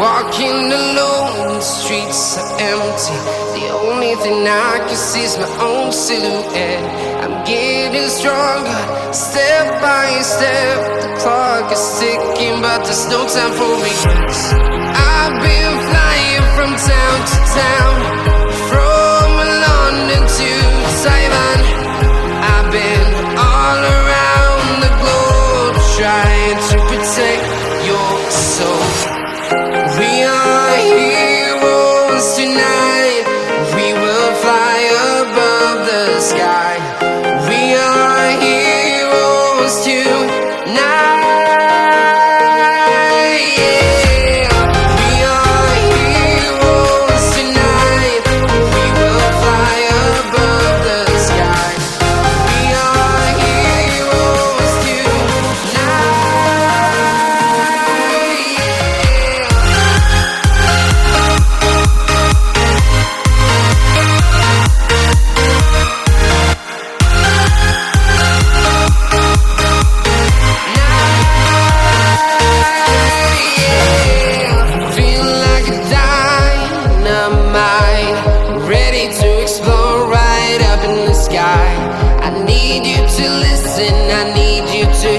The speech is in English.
Walking alone, the streets are empty. The only thing I can see is my own silhouette. I'm getting stronger, step by step. The clock is ticking, but there's no time for regrets. I've been flying from town to town, from London to Taiwan. I've been all around the globe, trying to protect your soul. We are heroes tonight. We will fly above the sky. We are heroes tonight. Yeah. We are heroes tonight. We will fly above the sky. We are heroes tonight. Ready to explore right up in the sky. I need you to listen, I need you to